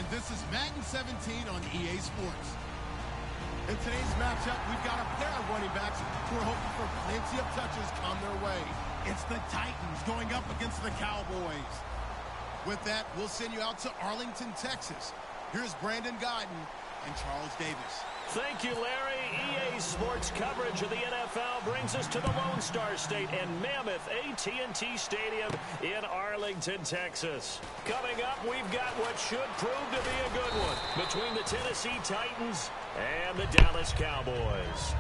This is Madden 17 on EA Sports. In today's matchup, we've got a pair of running backs who are hoping for plenty of touches come their way. It's the Titans going up against the Cowboys. With that, we'll send you out to Arlington, Texas. Here's Brandon Guyton and Charles Davis. Thank you, Larry. EA Sports coverage of the NFL brings us to the Lone Star State and Mammoth AT&T Stadium in Arlington, Texas. Coming up, we've got what should prove to be a good one between the Tennessee Titans and the Dallas Cowboys.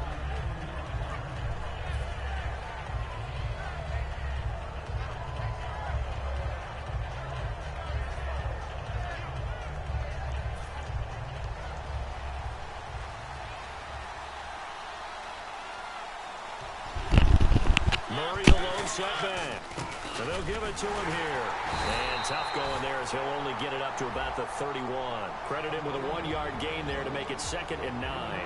Murray alone set back. And they'll give it to him here. And tough going there as he'll only get it up to about the 31. Credit him with a 1-yard gain there to make it 2nd and 9.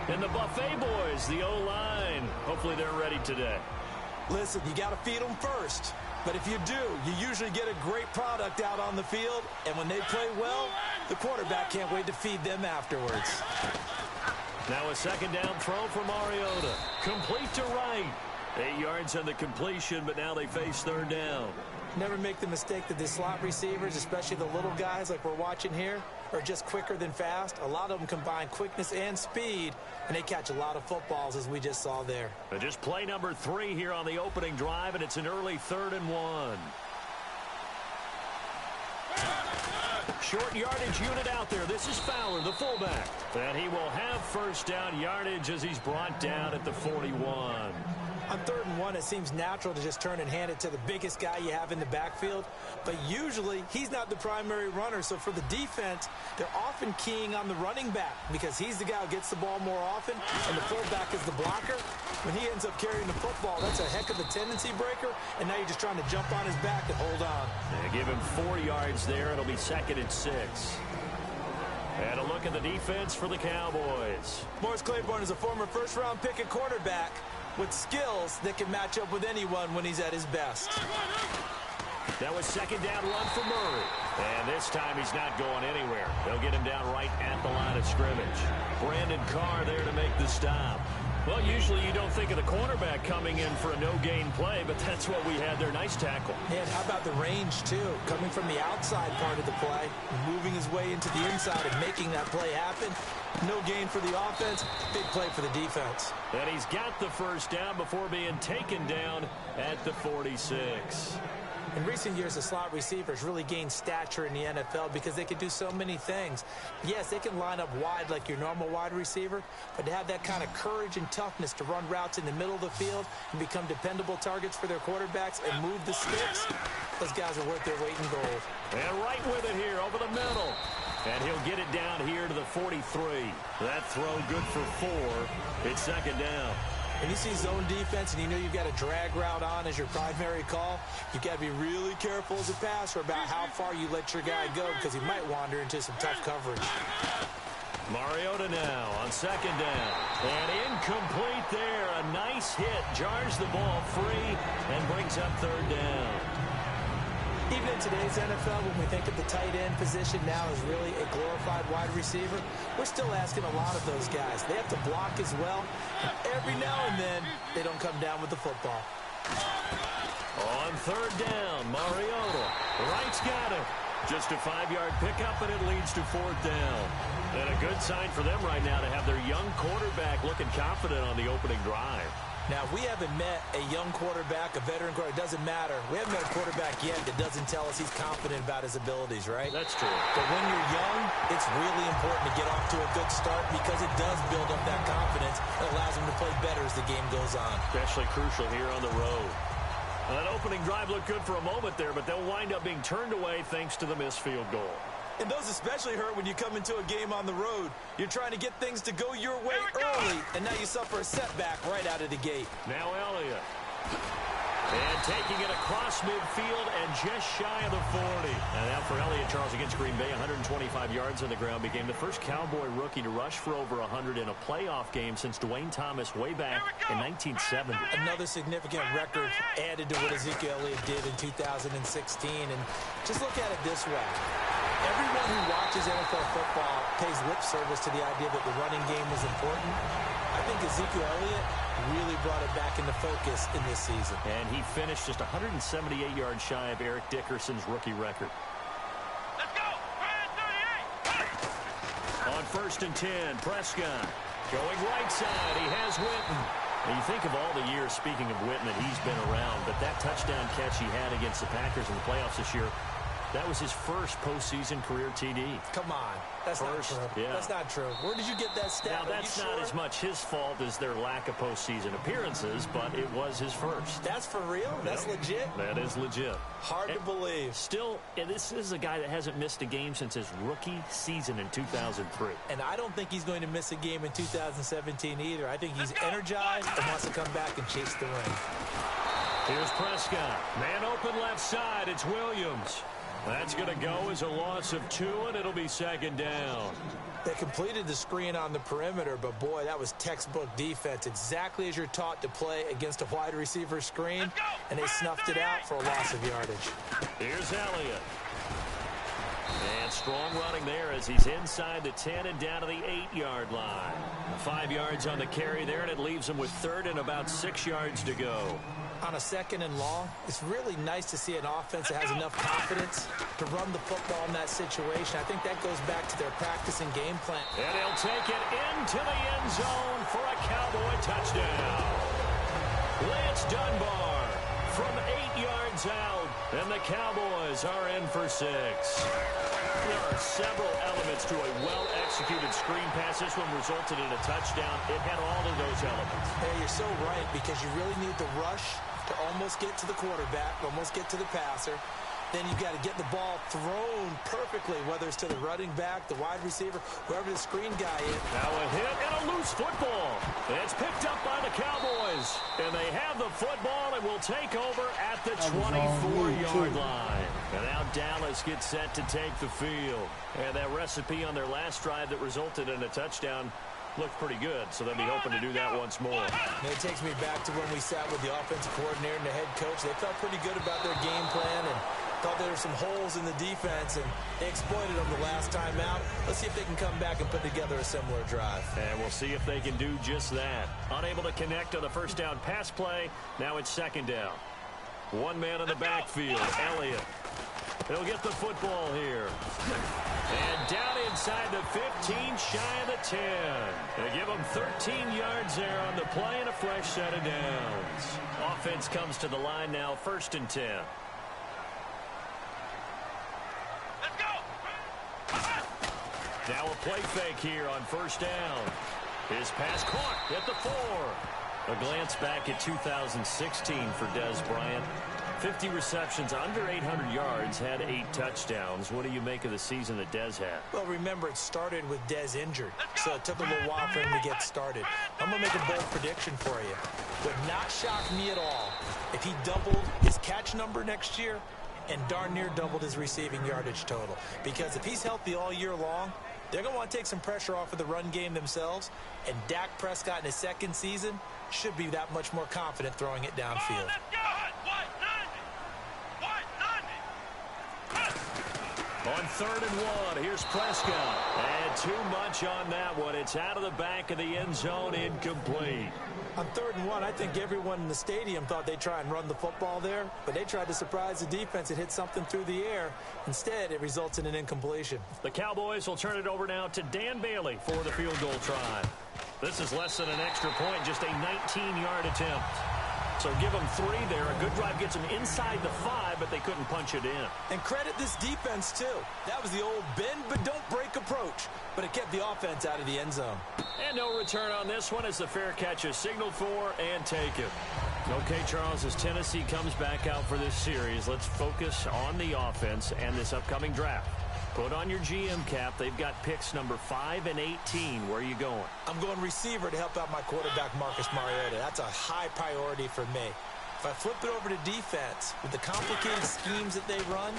And the Buffet boys, the O-line. Hopefully they're ready today. Listen, you got to feed them first. But if you do, you usually get a great product out on the field. And when they play well, the quarterback can't wait to feed them afterwards. Now a 2nd down throw for Mariota. Complete to right. 8 yards on the completion, but now they face 3rd down. Never make the mistake that the slot receivers, especially the little guys like we're watching here, are just quicker than fast. A lot of them combine quickness and speed, and they catch a lot of footballs, as we just saw there. But just play number 3 here on the opening drive, and it's an early 3rd and 1. Short yardage unit out there. This is Fowler, the fullback. And he will have 1st down yardage as he's brought down at the 41. On 3rd and 1, it seems natural to just turn and hand it to the biggest guy you have in the backfield. But usually, he's not the primary runner. So for the defense, they're often keying on the running back because he's the guy who gets the ball more often, and the fullback is the blocker. When he ends up carrying the football, that's a heck of a tendency breaker, and now you're just trying to jump on his back and hold on. Yeah, give him 4 yards there. It'll be 2nd and 6. And a look at the defense for the Cowboys. Morris Claiborne is a former first-round pick at quarterback with skills that can match up with anyone when he's at his best. That was 2nd down run for Murray. And this time he's not going anywhere. They'll get him down right at the line of scrimmage. Brandon Carr there to make the stop. Well, usually you don't think of the cornerback coming in for a no-gain play, but that's what we had there. Nice tackle. And how about the range, too? Coming from the outside part of the play, moving his way into the inside and making that play happen. No gain for the offense, big play for the defense. And he's got the 1st down before being taken down at the 46. In recent years, the slot receivers really gained stature in the NFL because they can do so many things. Yes, they can line up wide like your normal wide receiver, but to have that kind of courage and toughness to run routes in the middle of the field and become dependable targets for their quarterbacks and move the sticks, those guys are worth their weight in gold. And right with it here over the middle. And he'll get it down here to the 43. That throw good for 4. It's 2nd down. When you see zone defense and you know you've got a drag route on as your primary call, you've got to be really careful as a passer about how far you let your guy go because he might wander into some tough coverage. Mariota now on 2nd down. And incomplete there. A nice hit. Jars the ball free and brings up 3rd down. Even in today's NFL, when we think of the tight end position now as really a glorified wide receiver, we're still asking a lot of those guys. They have to block as well, and every now and then, they don't come down with the football. On 3rd down, Mariota. Right's got it. Just a 5-yard pickup, and it leads to 4th down. And a good sign for them right now to have their young quarterback looking confident on the opening drive. Now, we haven't met a young quarterback, a veteran quarterback. It doesn't matter. We haven't met a quarterback yet that doesn't tell us he's confident about his abilities, right? That's true. But when you're young, it's really important to get off to a good start because it does build up that confidence. It allows him to play better as the game goes on. Especially crucial here on the road. That opening drive looked good for a moment there, but they'll wind up being turned away thanks to the missed field goal. And those especially hurt when you come into a game on the road. You're trying to get things to go your way early, and now you suffer a setback right out of the gate. Now Elliott. And taking it across midfield and just shy of the 40. And now for Elliott, Charles, against Green Bay, 125 yards on the ground, became the first Cowboy rookie to rush for over 100 in a playoff game since Dwayne Thomas way back in 1970. Another significant record added to what Ezekiel Elliott did in 2016. And just look at it this way. Everyone who watches NFL football pays lip service to the idea that the running game is important. I think Ezekiel Elliott really brought it back into focus in this season. And he finished just 178 yards shy of Eric Dickerson's rookie record. Let's go! 38! On 1st and 10, Prescott going right side. He has Witten. Now you think of all the years, speaking of Witten, that he's been around, but that touchdown catch he had against the Packers in the playoffs this year, that was his first postseason career TD. Come on. That's not true. Yeah. That's not true. Where did you get that stat? Now, that's not as much his fault as their lack of postseason appearances, but it was his first. That's for real? That's legit? That is legit. Hard to believe. Still, this is a guy that hasn't missed a game since his rookie season in 2003. And I don't think he's going to miss a game in 2017 either. I think he's energized and wants to come back and chase the ring. Here's Prescott. Man open left side. It's Williams. That's going to go as a loss of 2, and it'll be 2nd down. They completed the screen on the perimeter, but, boy, that was textbook defense, exactly as you're taught to play against a wide receiver screen, and they snuffed it out for a loss of yardage. Here's Elliott. And strong running there as he's inside the 10 and down to the 8-yard line. 5 yards on the carry there, and it leaves him with 3rd and about 6 yards to go. On a 2nd and long, it's really nice to see an offense that has enough confidence to run the football in that situation. I think that goes back to their practice and game plan. And he'll take it into the end zone for a Cowboy touchdown. Lance Dunbar from 8 yards out, and the Cowboys are in for 6. There are several elements to a well-executed screen pass. This one resulted in a touchdown. It had all of those elements. Hey, you're so right, because you really need the rush to almost get to the quarterback, almost get to the passer. Then you've got to get the ball thrown perfectly, whether it's to the running back, the wide receiver, whoever the screen guy is. Now a hit and a loose football. It's picked up by the Cowboys. And they have the football and will take over at the 24-yard line. And now Dallas gets set to take the field. And that recipe on their last drive that resulted in a touchdown looked pretty good, so they'll be hoping to do that once more. And it takes me back to when we sat with the offensive coordinator and the head coach. They felt pretty good about their game plan and thought there were some holes in the defense, and they exploited them the last time out. Let's see if they can come back and put together a similar drive. And we'll see if they can do just that. Unable to connect on the first down pass play. Now it's 2nd down. One man in the backfield, Elliott. He'll get the football here. And down inside the 15, shy of the 10. They give him 13 yards there on the play and a fresh set of downs. Offense comes to the line now, 1st and 10. Let's go! Now a play fake here on 1st down. His pass caught at the 4. A glance back at 2016 for Dez Bryant. 50 receptions, under 800 yards, had 8 touchdowns. What do you make of the season that Dez had? Well, remember, it started with Dez injured, so it took a little while for him to get started. I'm going to make a bold prediction for you. Would not shock me at all if he doubled his catch number next year and darn near doubled his receiving yardage total. Because if he's healthy all year long, they're going to want to take some pressure off of the run game themselves, and Dak Prescott in his 2nd season should be that much more confident throwing it downfield. On 3rd and 1, here's Prescott. And too much on that one. It's out of the back of the end zone, incomplete. On 3rd and 1, I think everyone in the stadium thought they'd try and run the football there, but they tried to surprise the defense and hit something through the air. Instead, it results in an incompletion. The Cowboys will turn it over now to Dan Bailey for the field goal try. This is less than an extra point, just a 19-yard attempt. So give them 3 there. A good drive gets them inside the 5, but they couldn't punch it in. And credit this defense, too. That was the old bend but don't break approach, but it kept the offense out of the end zone. And no return on this one as the fair catch is signaled for and taken. Okay, Charles, as Tennessee comes back out for this series, let's focus on the offense and this upcoming draft. Put on your GM cap. They've got picks number 5 and 18. Where are you going? I'm going receiver to help out my quarterback, Marcus Mariota. That's a high priority for me. If I flip it over to defense, with the complicated schemes that they run,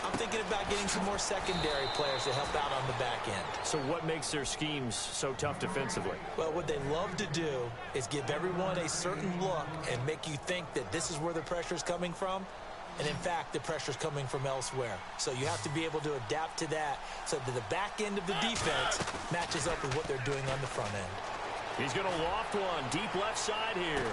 I'm thinking about getting some more secondary players to help out on the back end. So what makes their schemes so tough defensively? Well, what they love to do is give everyone a certain look and make you think that this is where the pressure is coming from. And in fact, the pressure's coming from elsewhere. So you have to be able to adapt to that so that the back end of the defense matches up with what they're doing on the front end. He's going to loft one deep left side here.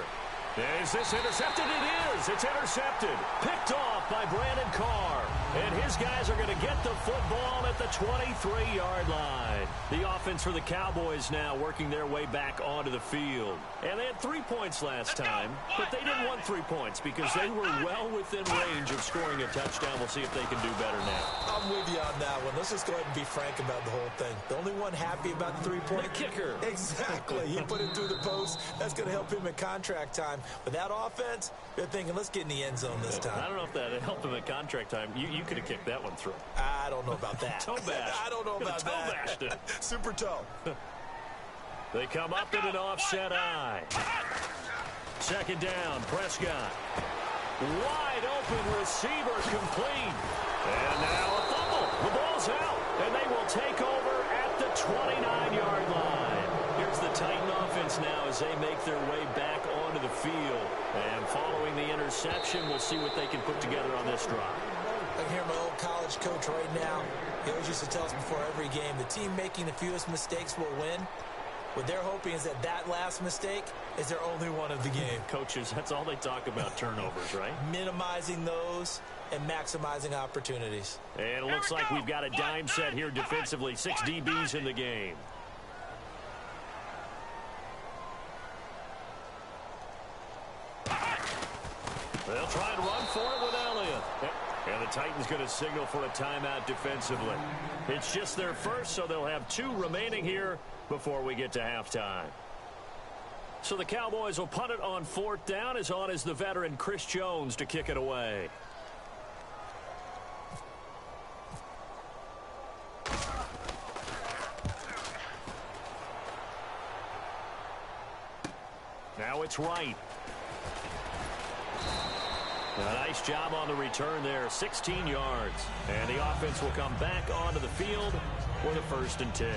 Is this intercepted? It is. It's intercepted. Picked off by Brandon Carr. And his guys are going to get the football at the 23-yard line. The offense for the Cowboys now working their way back onto the field. And they had 3 points last time, but they didn't want 3 points because they were well within range of scoring a touchdown. We'll see if they can do better now. I'm with you on that one. Let's just go ahead and be frank about the whole thing. The only one happy about the 3-point kicker. Exactly. He put it through the post. That's going to help him in contract time. But that offense, they're thinking, let's get in the end zone this time. I don't know if that helped him at contract time. You could have kicked that one through. I don't know about that. Toe bash. I don't know about that. Toe bashed it. Super toe. They come up in an offset eye. Second down, Prescott. Wide open receiver complete. And now a fumble. The ball's out. And they will take over at the 29-yard line. Here's the Titan offense now as they make their way back onto the field. And following the interception, we'll see what they can put together on this drive. I can hear my old college coach right now. He always used to tell us before every game, the team making the fewest mistakes will win. What they're hoping is that that last mistake is their only one of the game. Coaches, that's all they talk about, turnovers, right? Minimizing those and maximizing opportunities. And it looks like we've got a dime set here defensively. 6 DBs in the game. They'll try and run for it with Elliott. And the Titans going to signal for a timeout defensively. It's just their first, so they'll have 2 remaining here before we get to halftime. So the Cowboys will punt it on 4th down. As on is the veteran Chris Jones to kick it away. Now it's Wright. A nice job on the return there, 16 yards. And the offense will come back onto the field for the 1st and 10.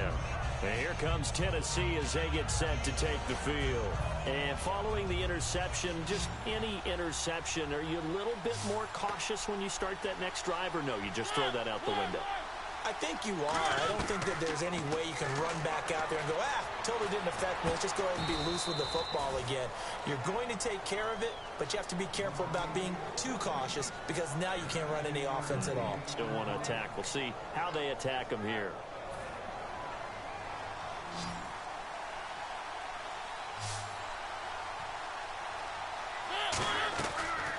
And here comes Tennessee as they get set to take the field. And following the interception, just any interception, are you a little bit more cautious when you start that next drive, or no, you just throw that out the window? I think you are. I don't think that there's any way you can run back out there and go, totally didn't affect me. Let's just go ahead and be loose with the football again. You're going to take care of it, but you have to be careful about being too cautious because now you can't run any offense at all. Still want to attack. We'll see how they attack them here.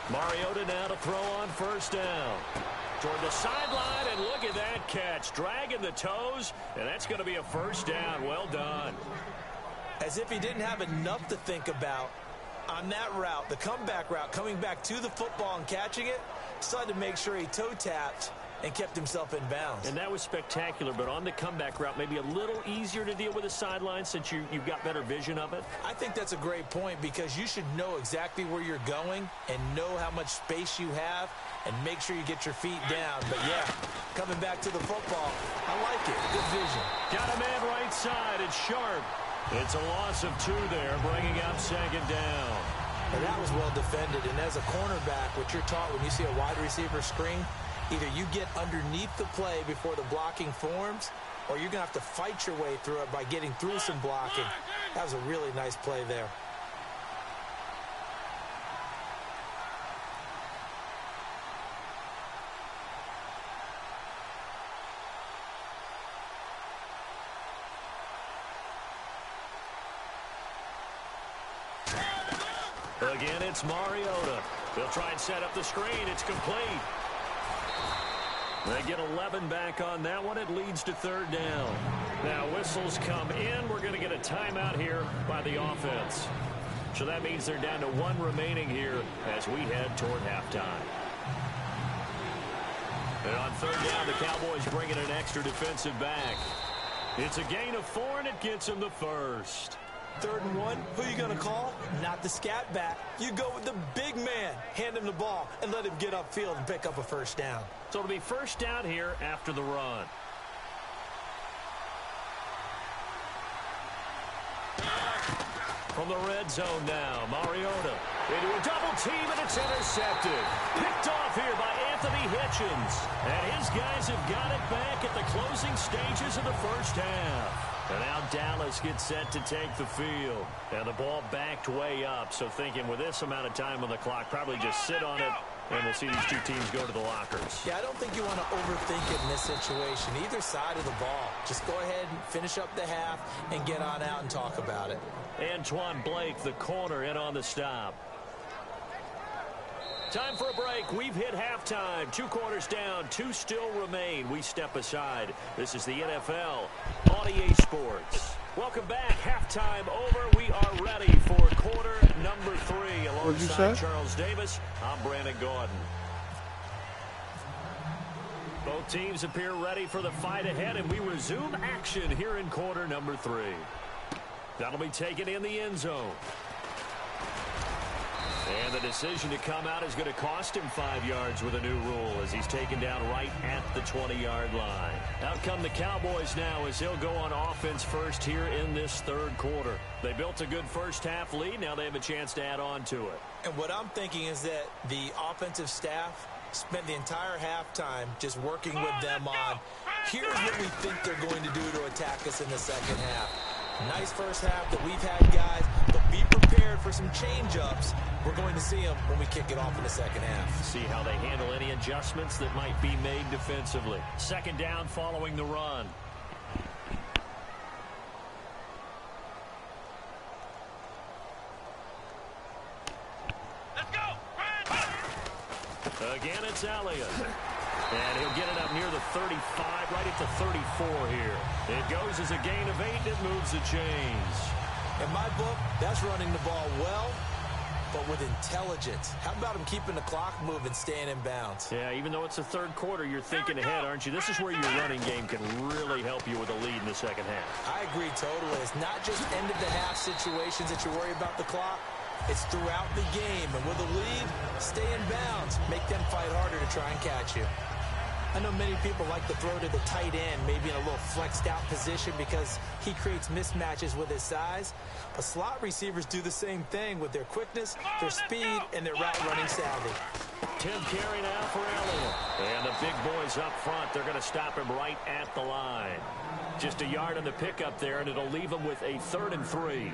Mariota now to throw on 1st down. Toward the sideline, and look at that catch. Dragging the toes, and that's going to be a 1st down. Well done. As if he didn't have enough to think about on that route, the comeback route, coming back to the football and catching it, decided to make sure he toe-tapped and kept himself in bounds. And that was spectacular, but on the comeback route, maybe a little easier to deal with the sideline since you've got better vision of it? I think that's a great point because you should know exactly where you're going and know how much space you have and make sure you get your feet down. But, yeah, coming back to the football, I like it. Good vision. Got a man right side. It's Sharp. It's a loss of 2 there, bringing up 2nd down. And that was well defended. And as a cornerback, what you're taught when you see a wide receiver screen, either you get underneath the play before the blocking forms, or you're going to have to fight your way through it by getting through some blocking. That was a really nice play there. Again, it's Mariota. They'll try and set up the screen. It's complete. They get 11 back on that one. It leads to 3rd down. Now whistles come in. We're going to get a timeout here by the offense. So that means they're down to 1 remaining here as we head toward halftime. And on 3rd down, the Cowboys bring in an extra defensive back. It's a gain of 4, and it gets them the 1st. 3rd and 1, who are you going to call? Not the scat back. You go with the big man. Hand him the ball and let him get upfield and pick up a 1st down. So it'll be 1st down here after the run. from the red zone now. Mariota into a double team, and it's intercepted. Picked off here by Anthony Hitchens. And his guys have got it back at the closing stages of the first half. And now Dallas gets set to take the field. And the ball backed way up. So thinking with this amount of time on the clock, probably just sit on it. And we'll see these two teams go to the lockers. Yeah, I don't think you want to overthink it in this situation. Either side of the ball. Just go ahead and finish up the half and get on out and talk about it. Antoine Blake, the corner, in on the stop. Time for a break. We've hit halftime. 2 quarters down. 2 still remain. We step aside. This is the NFL on EA Sports. Welcome back. Halftime over. We are ready for quarter number 3. Alongside Charles Davis, I'm Brandon Gordon. Both teams appear ready for the fight ahead, and we resume action here in quarter number 3. That'll be taken in the end zone. And the decision to come out is going to cost him 5 yards with a new rule as he's taken down right at the 20-yard line. Out come the Cowboys now as he'll go on offense first here in this third quarter. They built a good first half lead. Now they have a chance to add on to it. And what I'm thinking is that the offensive staff spent the entire halftime just working with them on, here's what we think they're going to do to attack us in the second half. Nice first half that we've had, guys, but be prepared for some change-ups. We're going to see them when we kick it off in the second half. See how they handle any adjustments that might be made defensively. Second down following the run. Let's go! Again, it's Elliott. And he'll get it up near the 35, right at the 34 here. It goes as a gain of 8, and it moves the chains. In my book, that's running the ball well, but with intelligence. How about him keeping the clock moving, staying in bounds? Yeah, even though it's the third quarter, you're thinking ahead, aren't you? This is where your running game can really help you with a lead in the second half. I agree totally. It's not just end-of-the-half situations that you worry about the clock. It's throughout the game. And with a lead, stay in bounds. Make them fight harder to try and catch you. I know many people like to throw to the tight end, maybe in a little flexed out position because he creates mismatches with his size. But slot receivers do the same thing with their quickness, their speed, and their route running savvy. Tim Carey now for Elliott. And the big boys up front, they're going to stop him right at the line. Just a yard on the pickup there, and it'll leave him with a 3rd and 3.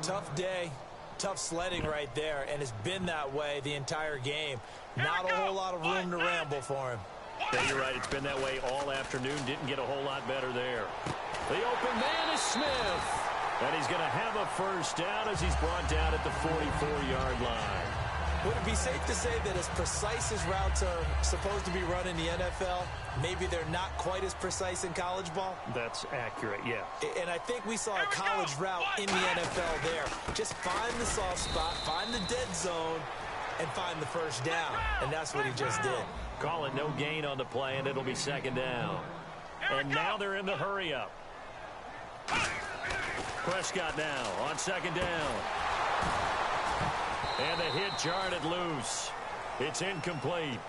Tough day. Tough sledding right there, and it's been that way the entire game. Not a whole lot of room to ramble for him. Yeah, you're right. It's been that way all afternoon. Didn't get a whole lot better there. The open man is Smith. And he's going to have a first down as he's brought down at the 44-yard line. Would it be safe to say that as precise as routes are supposed to be run in the NFL, maybe they're not quite as precise in college ball? That's accurate, yeah. And I think we saw a college route in the NFL there. Just find the soft spot, find the dead zone, and find the first down. And that's what he just did. Call it no gain on the play, and it'll be second down. And now they're in the hurry-up. Prescott now on second down. And the hit jarred it loose. It's incomplete.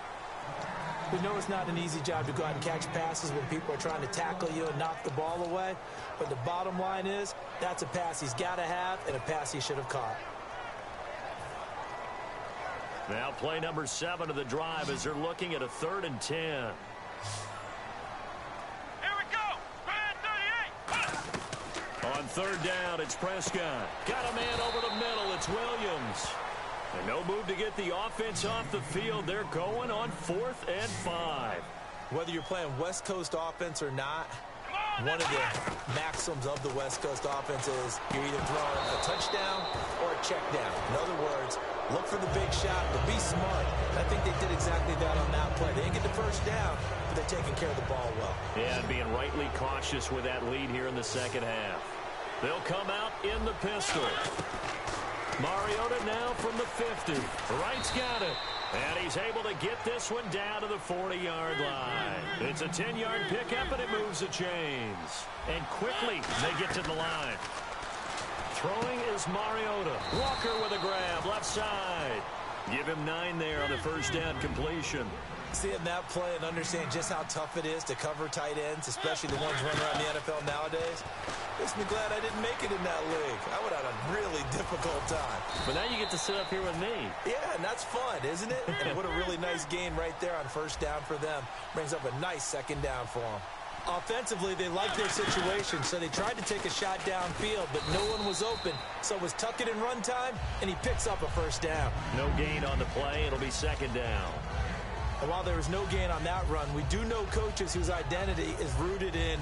We know it's not an easy job to go out and catch passes when people are trying to tackle you and knock the ball away. But the bottom line is, that's a pass he's got to have and a pass he should have caught. Now play number 7 of the drive as they're looking at a 3rd and 10. Here we go! Brand 38! On third down, it's Prescott. Got a man over the middle. It's Williams. And no move to get the offense off the field. They're going on 4th and 5. Whether you're playing West Coast offense or not, one of the maxims of the West Coast offense is you're either throwing a touchdown or a check down. In other words, look for the big shot, but be smart. I think they did exactly that on that play. They didn't get the first down, but they're taking care of the ball well. Yeah, and being rightly cautious with that lead here in the second half. They'll come out in the pistol. Mariota now from the 50. Wright's got it. And he's able to get this one down to the 40-yard line. It's a 10-yard pickup, and it moves the chains. And quickly, they get to the line. Throwing is Mariota. Walker with a grab, left side. Give him 9 there on the first down completion. Seeing that play and understand just how tough it is to cover tight ends, especially the ones running around the NFL nowadays, this makes me glad I didn't make it in that league. I would have had a really difficult time. But now you get to sit up here with me. Yeah, and that's fun, isn't it? And what a really nice gain right there on first down for them. Brings up a nice second down for them. Offensively, they liked their situation, so they tried to take a shot downfield, but no one was open. So it was tuck it and run time, and he picks up a first down. No gain on the play. It'll be second down. And while there was no gain on that run, we do know coaches whose identity is rooted in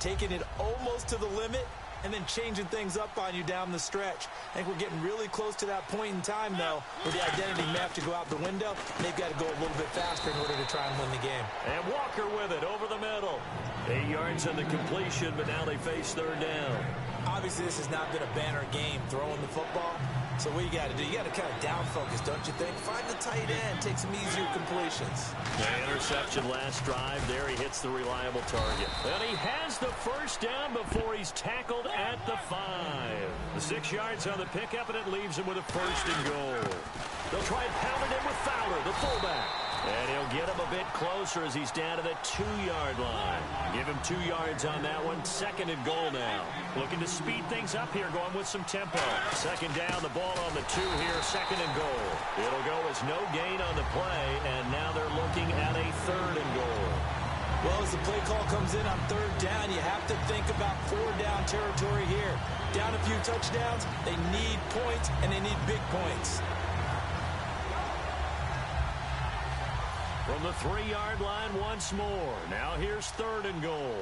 taking it almost to the limit and then changing things up on you down the stretch. I think we're getting really close to that point in time, though, where the identity may have to go out the window. They've got to go a little bit faster in order to try and win the game. And Walker with it over the middle. 8 yards on the completion, but now they face third down. Obviously, this has not been a banner game throwing the football. So what you got to do, you got to kind of down focus, don't you think? Find the tight end, take some easier completions. The interception last drive. There he hits the reliable target. And he has the first down before he's tackled at the 5. The 6 yards on the pickup, and it leaves him with a first and goal. They'll try and pound it in with Fowler, the fullback. And he'll get him a bit closer as he's down to the 2-yard line. Give him 2 yards on that one. Second and goal now. Looking to speed things up here, going with some tempo. Second down, the ball on the 2 here, second and goal. It'll go as no gain on the play, and now they're looking at a third and goal. Well, as the play call comes in on third down, you have to think about 4-down territory here. Down a few touchdowns, they need points, and they need big points. From the 3-yard line once more. Now here's third and goal.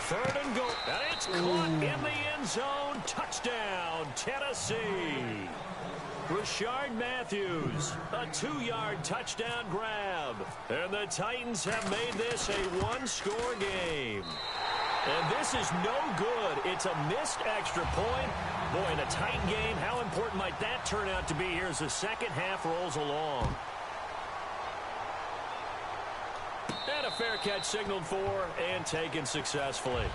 Third and goal. And it's caught in the end zone. Touchdown, Tennessee. Rashard Matthews, a 2-yard touchdown grab. And the Titans have made this a one-score game. And this is no good. It's a missed extra point. Boy, in a tight game, how important might that turn out to be here as the second half rolls along? And a fair catch signaled for and taken successfully.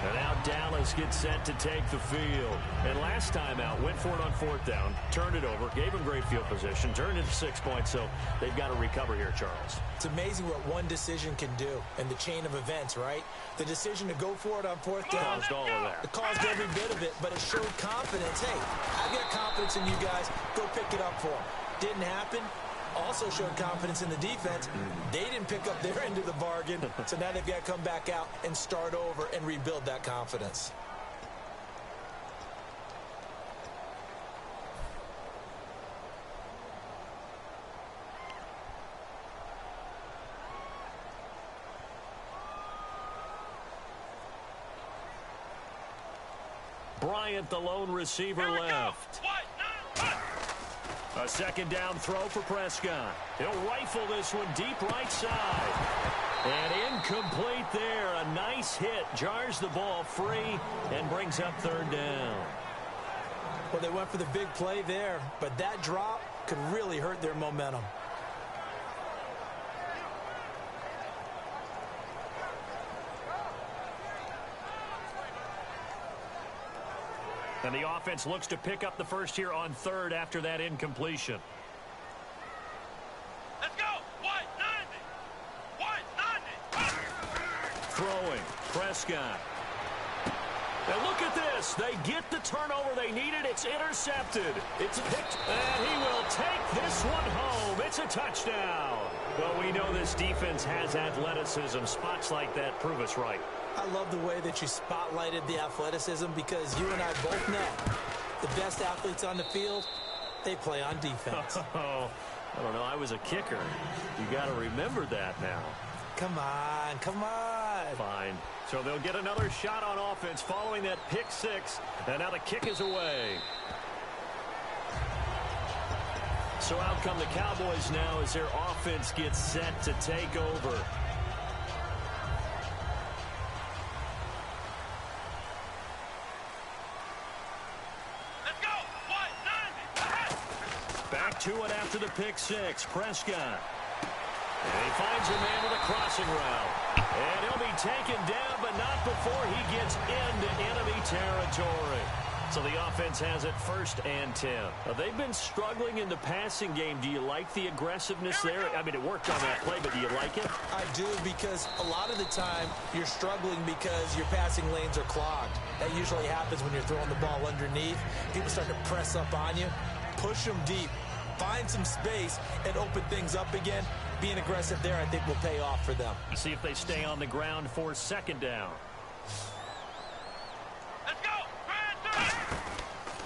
And now Dallas gets set to take the field. And last time out, went for it on fourth down, turned it over, gave him great field position, turned it to 6 points, so they've got to recover here, Charles. It's amazing what one decision can do in the chain of events, right? The decision to go for it on fourth down. Caused all of that. It caused every bit of it, but it showed confidence. Hey, I've got confidence in you guys. Go pick it up for them. Didn't happen. Also showed confidence in the defense. They didn't pick up their end of the bargain, so now they've got to come back out and start over and rebuild that confidence. Bryant, the lone receiver, left. A second down throw for Prescott. He'll rifle this one deep right side. And incomplete there. A nice hit. Jars the ball free and brings up third down. Well, they went for the big play there, but that drop could really hurt their momentum. And the offense looks to pick up the first here on third after that incompletion. Let's go. 190. 190. Throwing. Prescott. And look at this. They get the turnover they needed. It's intercepted. It's picked. And he will take this one home. It's a touchdown. Well, we know this defense has athleticism. Spots like that prove us right. I love the way that you spotlighted the athleticism because you and I both know the best athletes on the field, they play on defense. Oh, I don't know. I was a kicker. You got to remember that now. Come on, come on. Fine. So they'll get another shot on offense following that pick six, and now the kick is away. So out come the Cowboys now as their offense gets set to take over. Back to it after the pick six. Prescott. And he finds a man with a crossing route. And he'll be taken down, but not before he gets into enemy territory. So the offense has it 1st and 10. Now, they've been struggling in the passing game. Do you like the aggressiveness there? I mean, it worked on that play, but do you like it? I do, because a lot of the time you're struggling because your passing lanes are clogged. That usually happens when you're throwing the ball underneath. People start to press up on you. Push them deep. Find some space and open things up again. Being aggressive there, I think, will pay off for them. See if they stay on the ground for 2nd down. Let's go.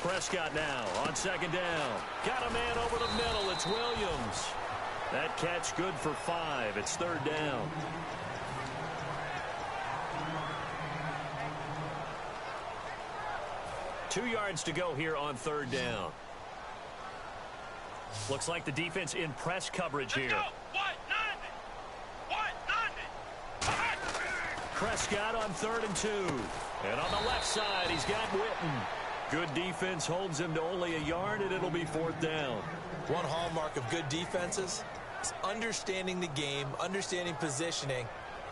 Prescott now on 2nd down. Got a man over the middle. It's Williams. That catch good for 5. It's 3rd down. Two yards to go here on 3rd down. Looks like the defense in press coverage here. Prescott on 3rd and 2. And on the left side, he's got Witten. Good defense holds him to only a yard, and it'll be 4th down. One hallmark of good defenses is understanding the game, understanding positioning,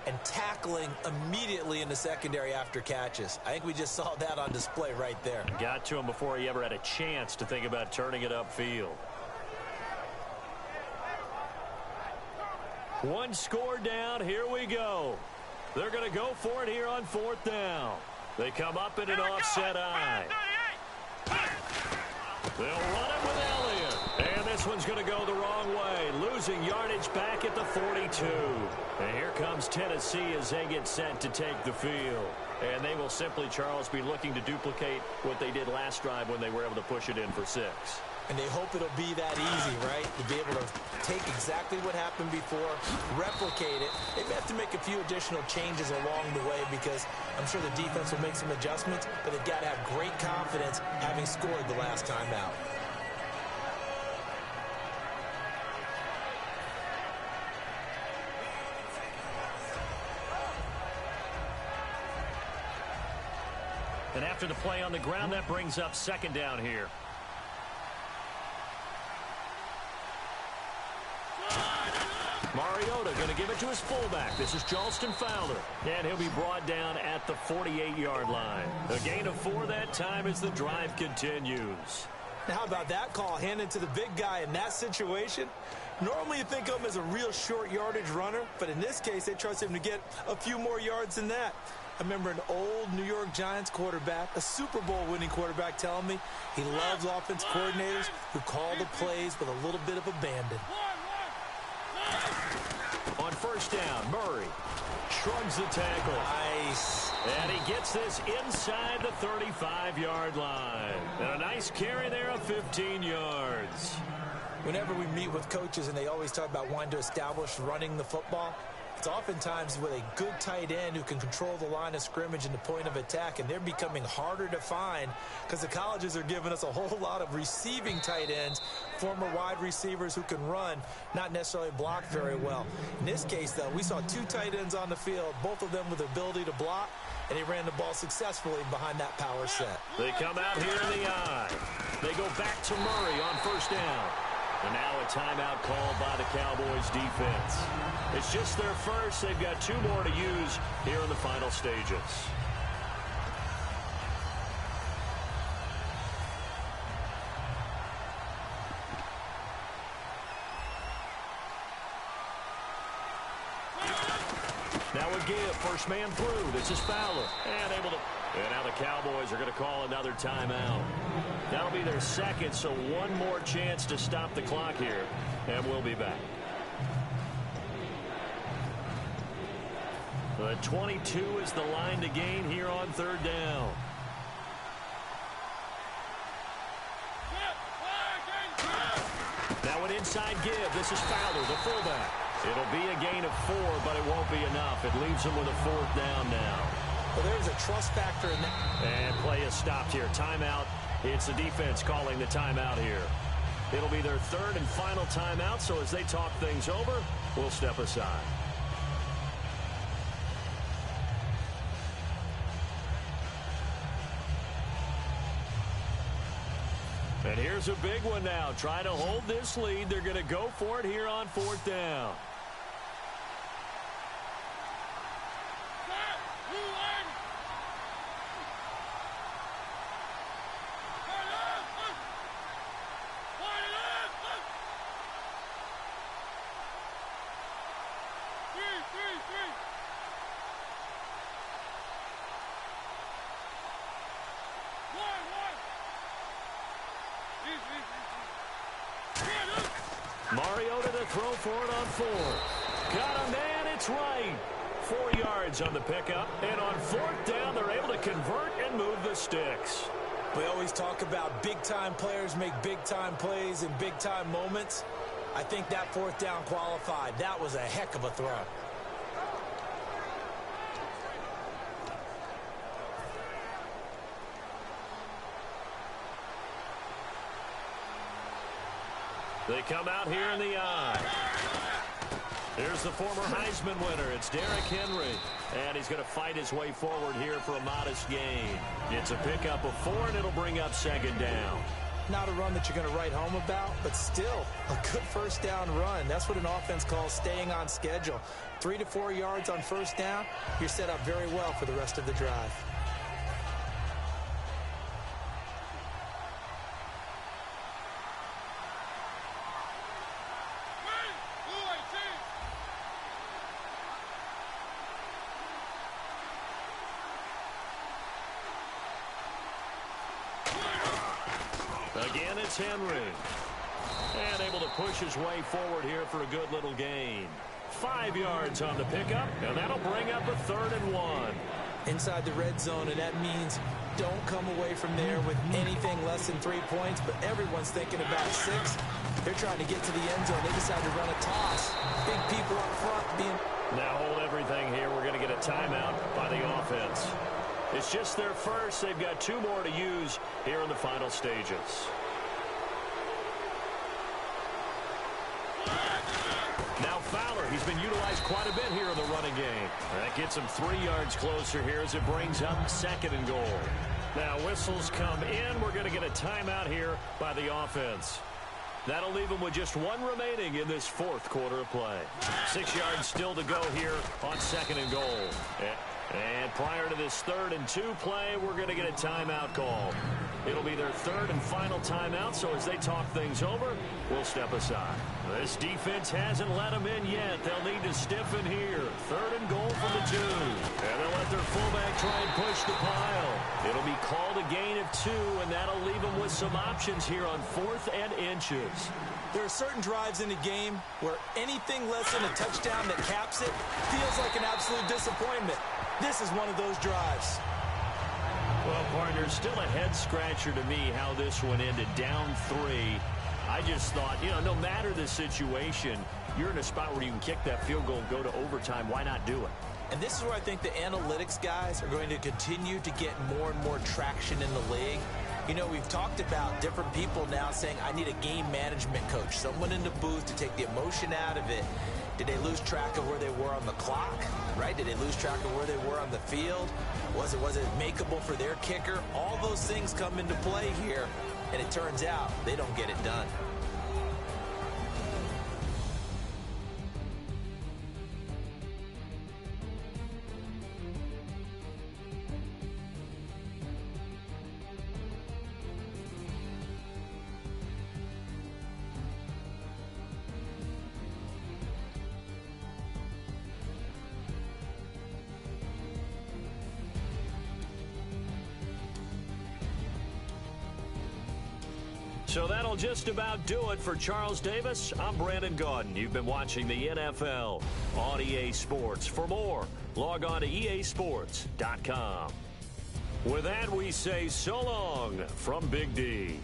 and tackling immediately in the secondary after catches. I think we just saw that on display right there. Got to him before he ever had a chance to think about turning it upfield. One score down. Here we go. They're going to go for it here on 4th down. They come up in an offset eye. They'll run it with Elliott. And this one's going to go the wrong way. Losing yardage back at the 42. And here comes Tennessee as they get set to take the field. And they will simply, Charles, be looking to duplicate what they did last drive when they were able to push it in for 6. And they hope it'll be that easy, right? To be able to take exactly what happened before, replicate it. They may have to make a few additional changes along the way because I'm sure the defense will make some adjustments, but they've got to have great confidence having scored the last time out. And after the play on the ground, that brings up 2nd down here. Mariota going to give it to his fullback. This is Charleston Fowler. And he'll be brought down at the 48-yard line. A gain of 4 that time as the drive continues. Now, how about that call handed to the big guy in that situation? Normally you think of him as a real short yardage runner, but in this case they trust him to get a few more yards than that. I remember an old New York Giants quarterback, a Super Bowl winning quarterback, telling me he loves offense coordinators who call the plays with a little bit of abandon. On 1st down, Murray shrugs the tackle. Nice. And he gets this inside the 35-yard line. And a nice carry there of 15 yards. Whenever we meet with coaches and they always talk about wanting to establish running the football, it's oftentimes with a good tight end who can control the line of scrimmage and the point of attack, and they're becoming harder to find because the colleges are giving us a whole lot of receiving tight ends, former wide receivers who can run, not necessarily block very well. In this case, though, we saw 2 tight ends on the field, both of them with the ability to block, and they ran the ball successfully behind that power set. They come out here in the eye. They go back to Murray on 1st down. And now a timeout called by the Cowboys defense. It's just their first. They've got 2 more to use here in the final stages. Now a give, first man through. This is Fowler. And now the Cowboys are going to call another timeout. That'll be their 2nd, so 1 more chance to stop the clock here. And we'll be back. The 22 is the line to gain here on 3rd down. Now an inside give. This is Fowler, the fullback. It'll be a gain of 4, but it won't be enough. It leaves them with a 4th down now. Well, there's a trust factor in that. And play is stopped here. Timeout. It's the defense calling the timeout here. It'll be their 3rd and final timeout, so as they talk things over, we'll step aside. And here's a big one now. Trying to hold this lead. They're going to go for it here on 4th down. Mariota to throw for it on 4. Got a man, it's right. 4 yards on the pickup, and on 4th down, they're able to convert and move the sticks. We always talk about big-time players make big-time plays in big-time moments. I think that 4th down qualified. That was a heck of a throw. They come out here in the eye. Here's the former Heisman winner. It's Derrick Henry. And he's going to fight his way forward here for a modest gain. It's a pickup of 4, and it'll bring up 2nd down. Not a run that you're going to write home about, but still a good 1st down run. That's what an offense calls staying on schedule. 3 to 4 yards on 1st down, you're set up very well for the rest of the drive. Again, it's Henry. And able to push his way forward here for a good little gain. 5 yards on the pickup, and that'll bring up a 3rd and 1. Inside the red zone, and that means don't come away from there with anything less than 3 points, but everyone's thinking about 6. They're trying to get to the end zone. They decide to run a toss. Big people up front being... Now hold everything here. We're going to get a timeout by the offense. It's just their first. They've got 2 more to use here in the final stages. Now Fowler, he's been utilized quite a bit here in the running game. That gets him 3 yards closer here as it brings up 2nd and goal. Now whistles come in. We're going to get a timeout here by the offense. That'll leave them with just 1 remaining in this 4th quarter of play. 6 yards still to go here on 2nd and goal. And prior to this 3rd and 2 play, we're going to get a timeout call. It'll be their 3rd and final timeout, so as they talk things over, we'll step aside. This defense hasn't let them in yet. They'll need to stiffen here. 3rd and goal from the 2. And they'll let their fullback try and push the pile. It'll be called a gain of 2, and that'll leave them with some options here on 4th and inches. There are certain drives in the game where anything less than a touchdown that caps it feels like an absolute disappointment. This is one of those drives. Well, partner, still a head-scratcher to me how this one ended down 3. I just thought, no matter the situation, you're in a spot where you can kick that field goal and go to overtime. Why not do it? And this is where I think the analytics guys are going to continue to get more and more traction in the league. We've talked about different people now saying, I need a game management coach, someone in the booth to take the emotion out of it. Did they lose track of where they were on the clock, right? Did they lose track of where they were on the field? Was it makeable for their kicker? All those things come into play here, and it turns out they don't get it done. So that'll just about do it for Charles Davis. I'm Brandon Gaudin. You've been watching the NFL on EA Sports. For more, log on to easports.com. With that, we say so long from Big D.